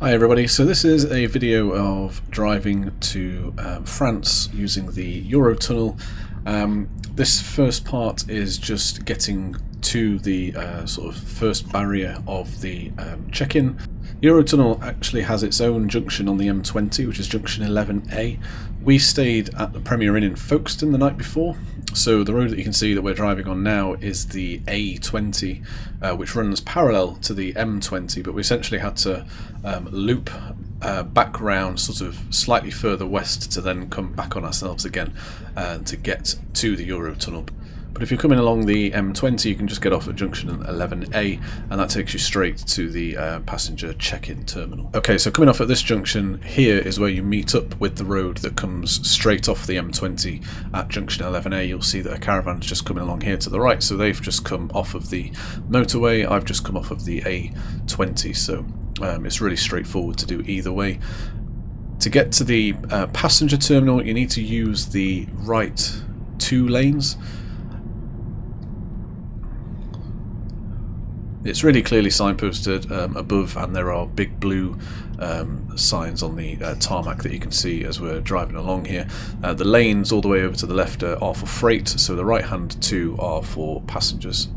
Hi everybody, so this is a video of driving to France using the Eurotunnel. This first part is just getting to the sort of first barrier of the check-in. Eurotunnel actually has its own junction on the M20, which is junction 11A. We stayed at the Premier Inn in Folkestone the night before, so the road that you can see that we're driving on now is the A20, which runs parallel to the M20, but we essentially had to loop back round sort of slightly further west to then come back on ourselves again to get to the Eurotunnel. But if you're coming along the M20, you can just get off at junction 11A, and that takes you straight to the passenger check-in terminal. Okay, so coming off at this junction here is where you meet up with the road that comes straight off the M20 at junction 11A. You'll see that a caravan's just coming along here to the right, so they've just come off of the motorway. I've just come off of the A20, so it's really straightforward to do either way. To get to the passenger terminal, you need to use the right two lanes. It's really clearly signposted above, and there are big blue signs on the tarmac that you can see as we're driving along here. The lanes all the way over to the left are for freight, so the right hand two are for passengers.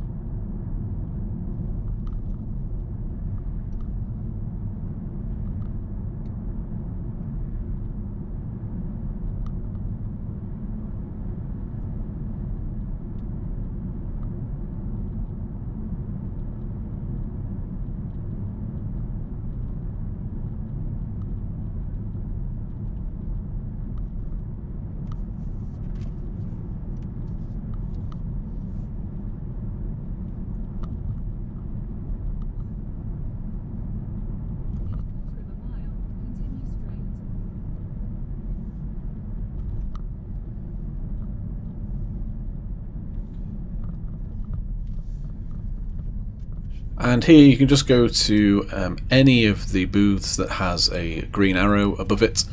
And here you can just go to any of the booths that has a green arrow above it.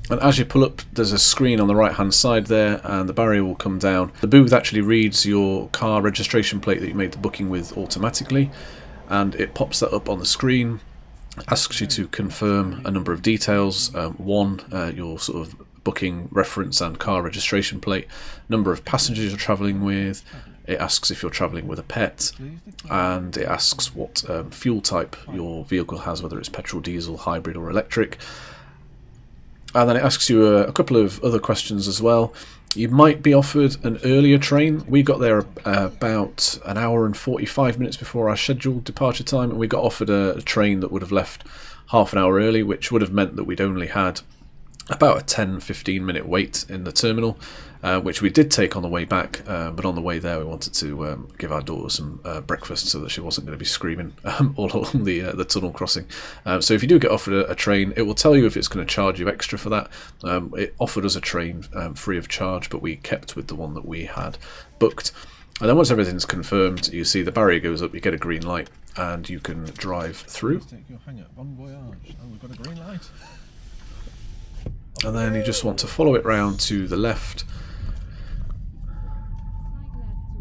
And as you pull up, there's a screen on the right hand side there, and the barrier will come down. The booth actually reads your car registration plate that you made the booking with automatically, and it pops that up on the screen. Asks you to confirm a number of details. One, your sort of booking reference and car registration plate, number of passengers you're travelling with. It asks if you're travelling with a pet, and it asks what fuel type your vehicle has, whether it's petrol, diesel, hybrid or electric. And then it asks you a couple of other questions as well. You might be offered an earlier train. We got there about an hour and 45 minutes before our scheduled departure time, and we got offered a train that would have left half an hour early, which would have meant that we'd only had about a 10-15 minute wait in the terminal, which we did take on the way back, but on the way there we wanted to give our daughter some breakfast so that she wasn't going to be screaming all along the tunnel crossing. So if you do get offered a train, it will tell you if it's going to charge you extra for that. It offered us a train free of charge, but we kept with the one that we had booked. And then once everything's confirmed, you see the barrier goes up, you get a green light, and you can drive through. And then you just want to follow it round to the left.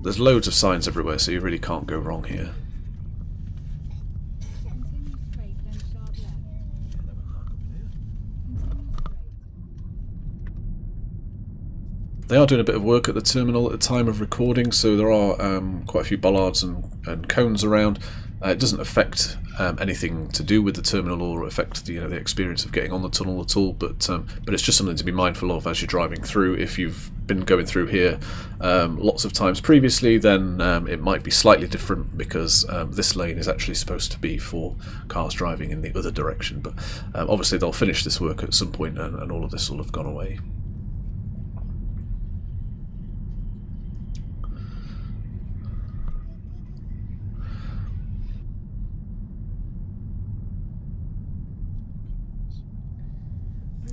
There's loads of signs everywhere, so you really can't go wrong here. They are doing a bit of work at the terminal at the time of recording, so there are quite a few bollards and cones around. It doesn't affect anything to do with the terminal or affect the experience of getting on the tunnel at all, but it's just something to be mindful of as you're driving through. If you've been going through here lots of times previously, then it might be slightly different, because this lane is actually supposed to be for cars driving in the other direction, but obviously they'll finish this work at some point, and all of this will have gone away.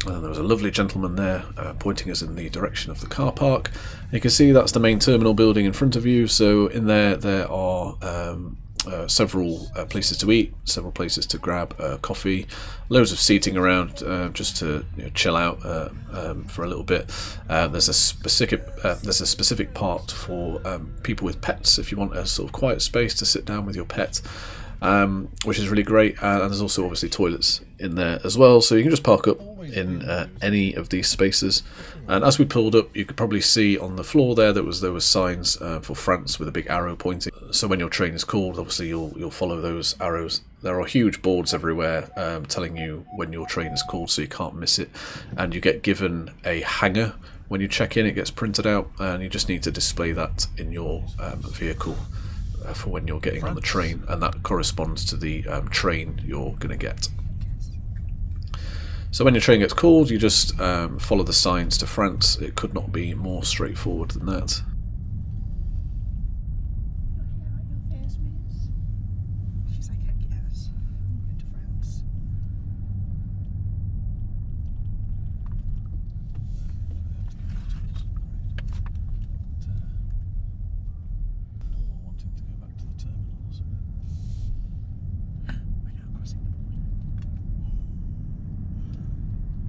And there was a lovely gentleman there pointing us in the direction of the car park. You can see that's the main terminal building in front of you, so in there are several places to eat, several places to grab coffee, loads of seating around just to chill out for a little bit. There's a specific part for people with pets if you want a sort of quiet space to sit down with your pet, which is really great. And there's also obviously toilets in there as well, so you can just park up in any of these spaces. And as we pulled up, you could probably see on the floor there was signs for France with a big arrow pointing. So when your train is called, obviously you'll follow those arrows. There are huge boards everywhere telling you when your train is called, so you can't miss it. And you get given a hanger when you check in. It gets printed out, and you just need to display that in your vehicle for when you're getting on the train, and that corresponds to the train you're going to get. So when your train gets called, you just follow the signs to France. It could not be more straightforward than that.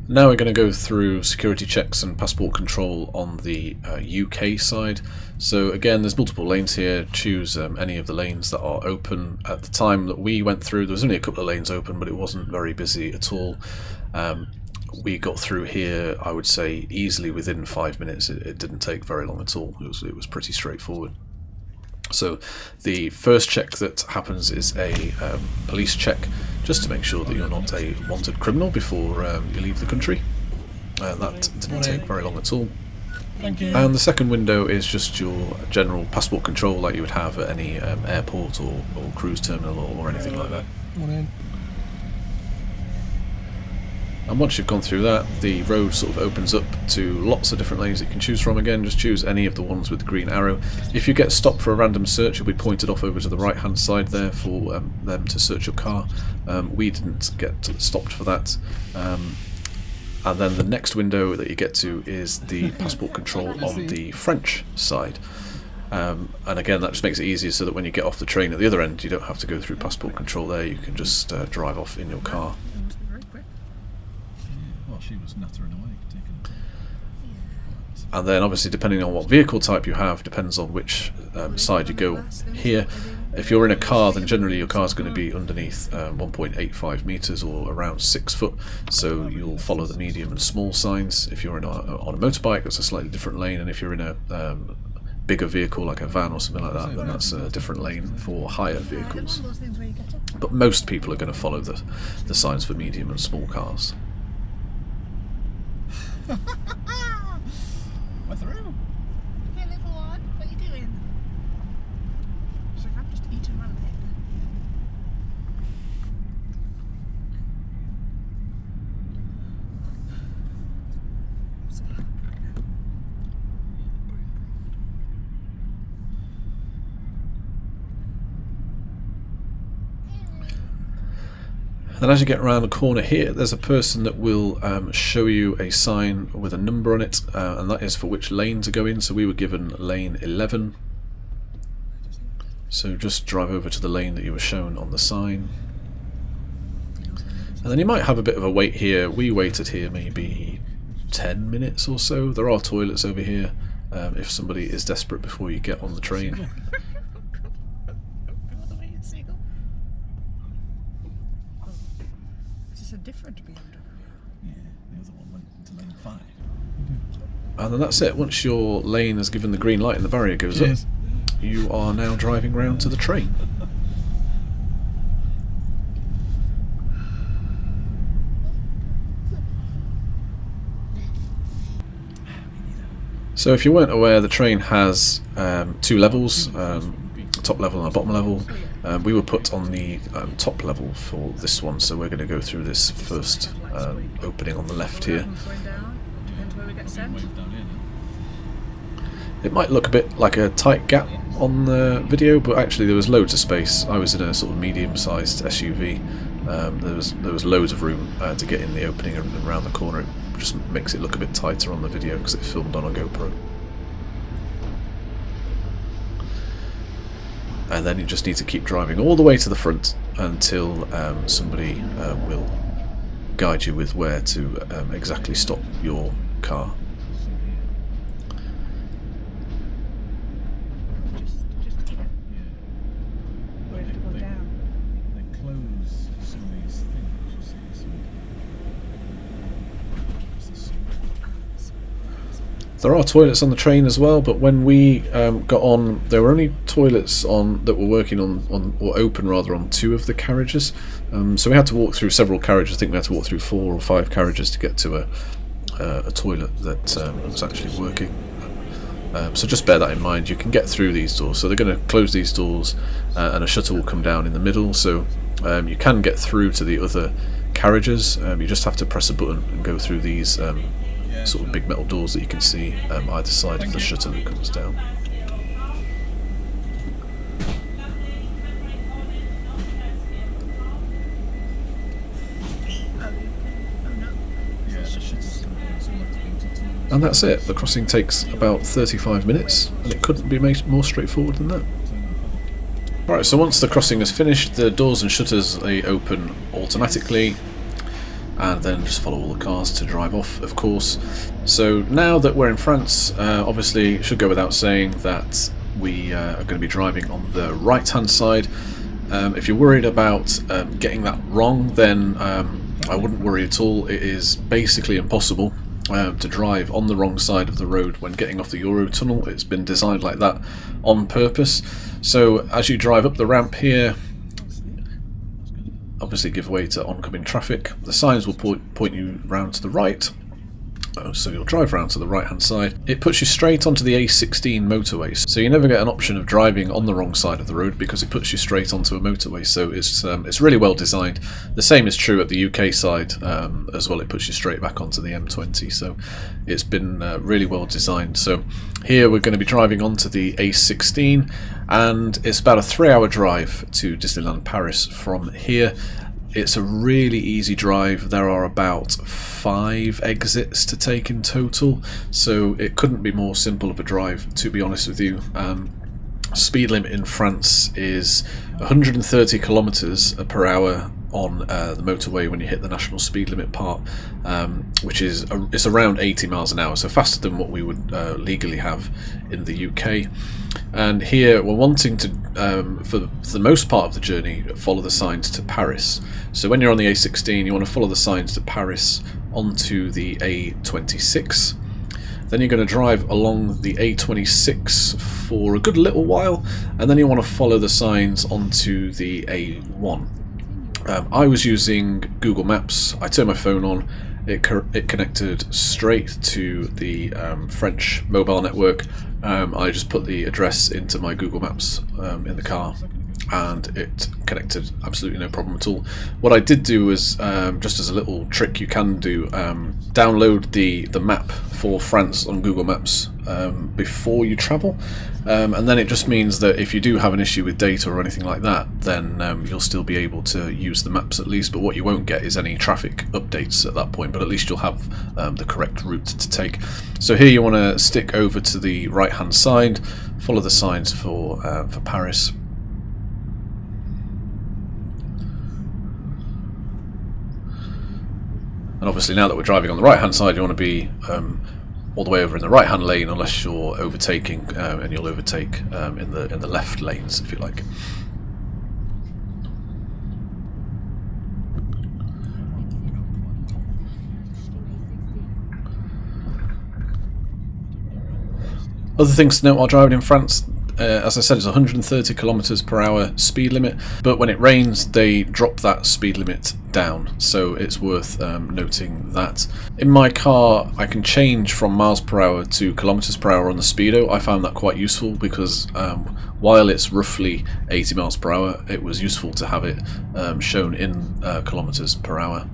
Now we're going to go through security checks and passport control on the UK side. So again, there's multiple lanes here. Choose any of the lanes that are open. At the time that we went through, there was only a couple of lanes open, but it wasn't very busy at all. We got through here, I would say, easily within 5 minutes. It didn't take very long at all. It was pretty straightforward. So the first check that happens is a police check, just to make sure that you're not a wanted criminal before you leave the country. That didn't take very long at all. Thank you. And the second window is just your general passport control like you would have at any airport or cruise terminal or anything like that. And once you've gone through that, the road sort of opens up to lots of different lanes you can choose from. Again, just choose any of the ones with the green arrow. If you get stopped for a random search, you'll be pointed off over to the right hand side there for them to search your car. We didn't get stopped for that. And then the next window that you get to is the passport control on the French side. And again, that just makes it easier so that when you get off the train at the other end, you don't have to go through passport control there. You can just drive off in your car. She was nattering away, and then obviously depending on what vehicle type you have depends on which side you go. Here, if you're in a car, then generally your car's going to be underneath 1.85 meters or around 6 foot, so you'll follow the medium and small signs. If you're on a motorbike, that's a slightly different lane, and if you're in a bigger vehicle like a van or something like that, then that's a different lane for higher vehicles. But most people are going to follow the signs for medium and small cars. We're through. Hey, little one, what are you doing? She's like, I've just eaten my leg. Then as you get around the corner here, there's a person that will show you a sign with a number on it, and that is for which lane to go in. So we were given lane 11. So just drive over to the lane that you were shown on the sign. And then you might have a bit of a wait here. We waited here maybe 10 minutes or so. There are toilets over here if somebody is desperate before you get on the train. A different BMW. Yeah, the other one went to lane 5. And then that's it. Once your lane has given the green light and the barrier goes up, you are now driving round to the train. So if you weren't aware, the train has 2 levels, top level and a bottom level. We were put on the top level for this one, so we're going to go through this first opening on the left here. It might look a bit like a tight gap on the video, but actually there was loads of space. I was in a sort of medium-sized SUV. There was loads of room to get in the opening and around the corner. It just makes it look a bit tighter on the video because it's filmed on a GoPro. and then you just need to keep driving all the way to the front until somebody will guide you with where to exactly stop your car. Just here. Or if you go down. They close some of these things, you see. So it's the soup. There are toilets on the train as well, but when we got on, there were only toilets on that were working on or open rather on 2 of the carriages. So we had to walk through several carriages. I think we had to walk through 4 or 5 carriages to get to a toilet that was actually working. So just bear that in mind. You can get through these doors. So they're going to close these doors, and a shutter will come down in the middle. So you can get through to the other carriages. You just have to press a button and go through these sort of big metal doors that you can see either side of the shutter that comes down. And that's it. The crossing takes about 35 minutes, and it couldn't be made more straightforward than that. Alright, so once the crossing is finished, the doors and shutters, they open automatically, and then just follow all the cars to drive off, of course. So now that we're in France, obviously it should go without saying that we are going to be driving on the right hand side. If you're worried about getting that wrong, then I wouldn't worry at all. It is basically impossible to drive on the wrong side of the road when getting off the Eurotunnel. It's been designed like that on purpose. So as you drive up the ramp here, obviously give way to oncoming traffic. The signs will point you round to the right. So you'll drive round to the right hand side. It puts you straight onto the A16 motorway, so you never get an option of driving on the wrong side of the road because it puts you straight onto a motorway. So it's really well designed. The same is true at the UK side as well. It puts you straight back onto the M20, so it's been really well designed. So here we're going to be driving onto the A16, and it's about a 3-hour drive to Disneyland Paris from here. It's a really easy drive. There are about 5 exits to take in total, so it couldn't be more simple of a drive, to be honest with you. Speed limit in France is 130 kilometers per hour on the motorway when you hit the national speed limit part, which is it's around 80 miles an hour, so faster than what we would legally have in the UK. And here we're wanting to, for the most part of the journey, follow the signs to Paris. So when you're on the A16, you want to follow the signs to Paris onto the A26. Then you're going to drive along the A26 for a good little while, and then you want to follow the signs onto the A1. I was using Google Maps. I turned my phone on. It connected straight to the French mobile network. I just put the address into my Google Maps in the car, and it connected absolutely no problem at all. What I did do was, just as a little trick you can do, download the map for France on Google Maps before you travel, and then it just means that if you do have an issue with data or anything like that, then you'll still be able to use the maps at least. But what you won't get is any traffic updates at that point, but at least you'll have the correct route to take. So here you want to stick over to the right hand side, follow the signs for Paris. And obviously now that we're driving on the right hand side, you want to be all the way over in the right hand lane, unless you're overtaking, and you'll overtake in the left lanes if you like. Other things to note while driving in France, as I said, it's 130 kilometers per hour speed limit, but when it rains they drop that speed limit down, so it's worth noting that. In my car I can change from miles per hour to kilometers per hour on the speedo. I found that quite useful because while it's roughly 80 miles per hour, it was useful to have it shown in kilometers per hour.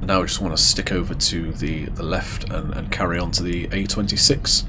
Now I just want to stick over to the left and carry on to the A26.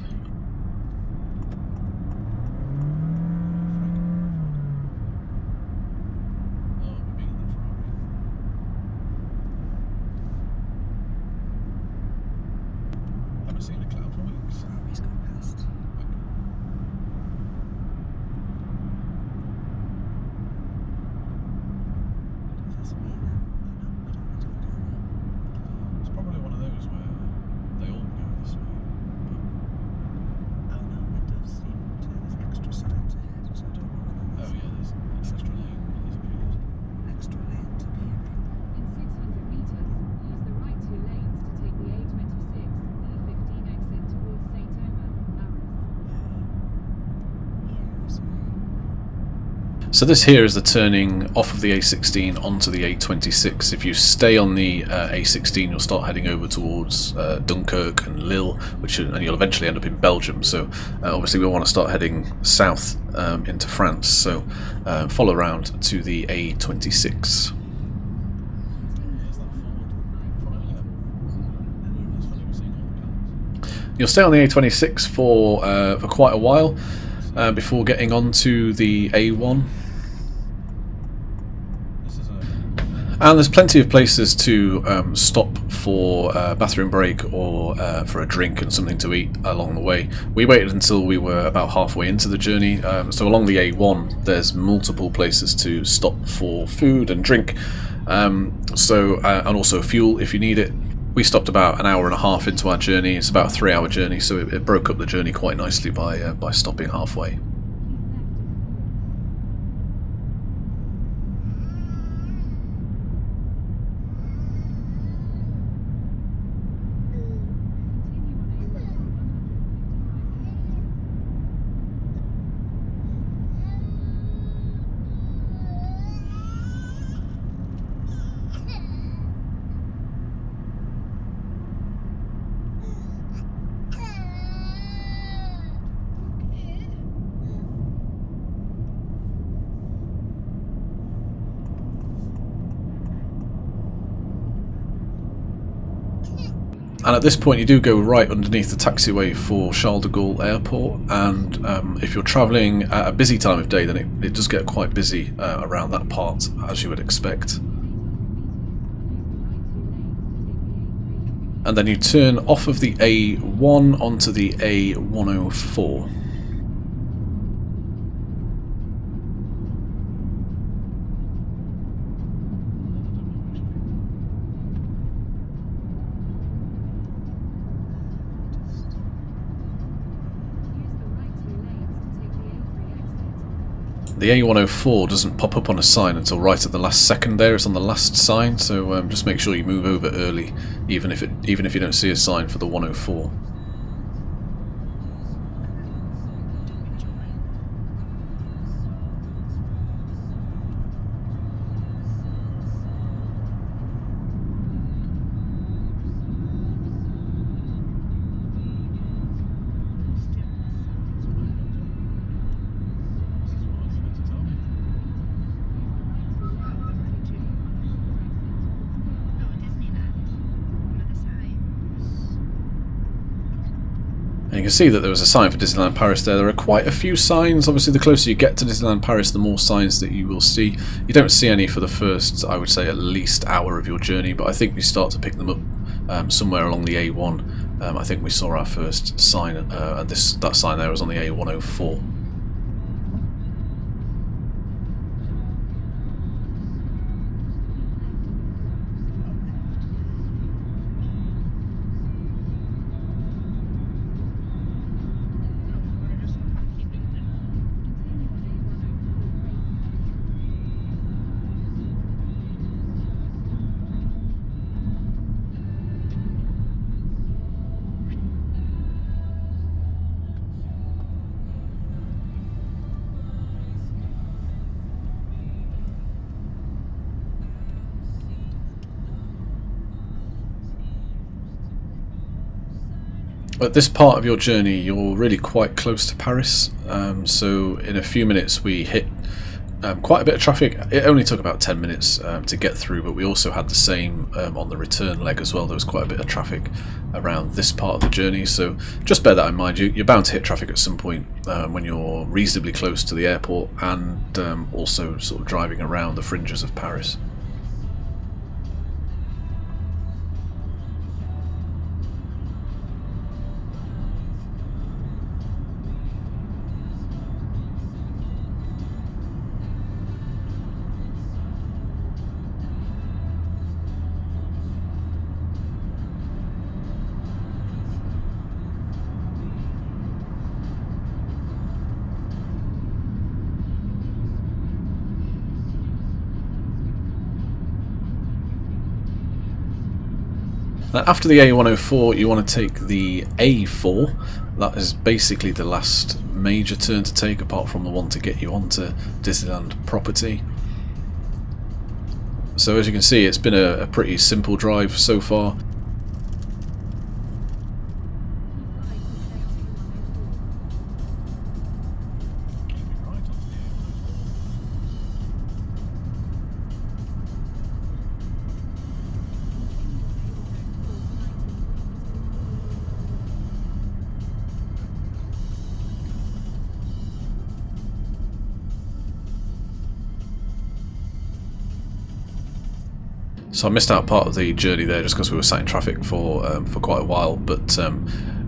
So this here is the turning off of the A16 onto the A26. If you stay on the A16, you'll start heading over towards Dunkirk and Lille, and you'll eventually end up in Belgium. So obviously we want to start heading south into France. So follow around to the A26. You'll stay on the A26 for quite a while before getting onto the A1. And there's plenty of places to stop for a bathroom break or for a drink and something to eat along the way. We waited until we were about halfway into the journey, so along the A1 there's multiple places to stop for food and drink, and also fuel if you need it. We stopped about an hour and a half into our journey. It's about a 3-hour journey, so it broke up the journey quite nicely by stopping halfway. And at this point you do go right underneath the taxiway for Charles de Gaulle Airport, and if you're travelling at a busy time of day, then it does get quite busy around that part, as you would expect. And then you turn off of the A1 onto the A104. The A104 doesn't pop up on a sign until right at the last second there. It's on the last sign, so just make sure you move over early, even if you don't see a sign for the 104. And you can see that there was a sign for Disneyland Paris there. There are quite a few signs. Obviously, the closer you get to Disneyland Paris, the more signs that you will see. You don't see any for the first, I would say, at least hour of your journey, but I think you start to pick them up somewhere along the A1. I think we saw our first sign, and that sign there was on the A104. At this part of your journey, you're really quite close to Paris, so in a few minutes we hit quite a bit of traffic. It only took about 10 minutes to get through, but we also had the same on the return leg as well. There was quite a bit of traffic around this part of the journey, so just bear that in mind. You're bound to hit traffic at some point when you're reasonably close to the airport, and also sort of driving around the fringes of Paris. After the A104, you want to take the A4, That is basically the last major turn to take, apart from the one to get you onto Disneyland property. So as you can see, it's been a pretty simple drive so far. So I missed out part of the journey there just because we were sat in traffic for quite a while, but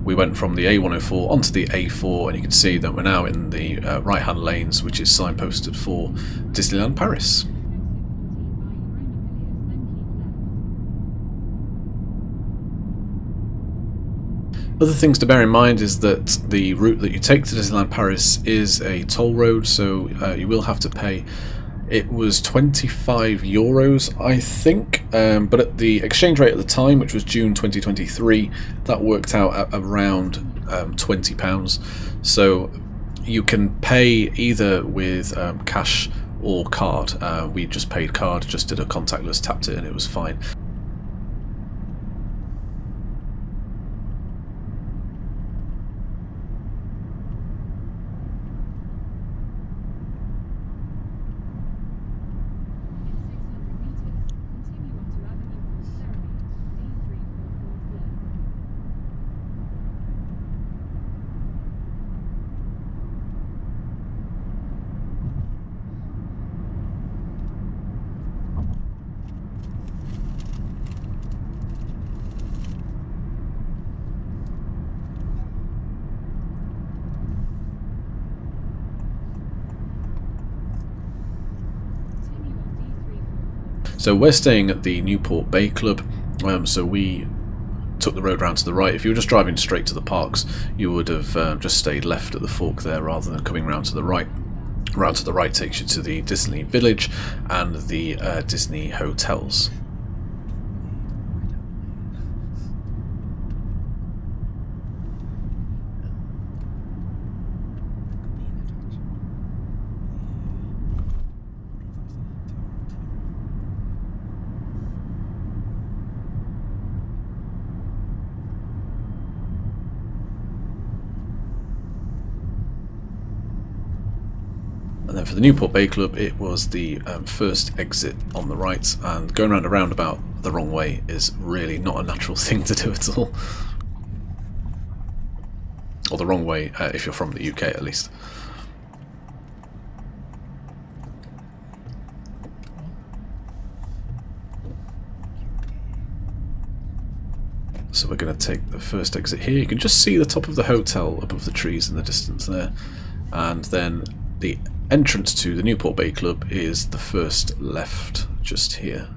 we went from the A104 onto the A4, and you can see that we're now in the right-hand lanes, which is signposted for Disneyland Paris. Other things to bear in mind is that the route that you take to Disneyland Paris is a toll road, so you will have to pay. It was €25, I think, but at the exchange rate at the time, which was June 2023, that worked out at around £20. So you can pay either with cash or card. We just paid card, just did a contactless, tapped it, and it was fine. So we're staying at the Newport Bay Club, so we took the road round to the right. If you were just driving straight to the parks, you would have just stayed left at the fork there rather than coming round to the right. Round to the right takes you to the Disney Village and the Disney hotels. And then for the Newport Bay Club, it was the first exit on the right, and going around a roundabout the wrong way is really not a natural thing to do at all. Or the wrong way if you're from the UK at least. So we're going to take the first exit here. You can just see the top of the hotel above the trees in the distance there, and then the entrance to the Newport Bay Club is the first left just here.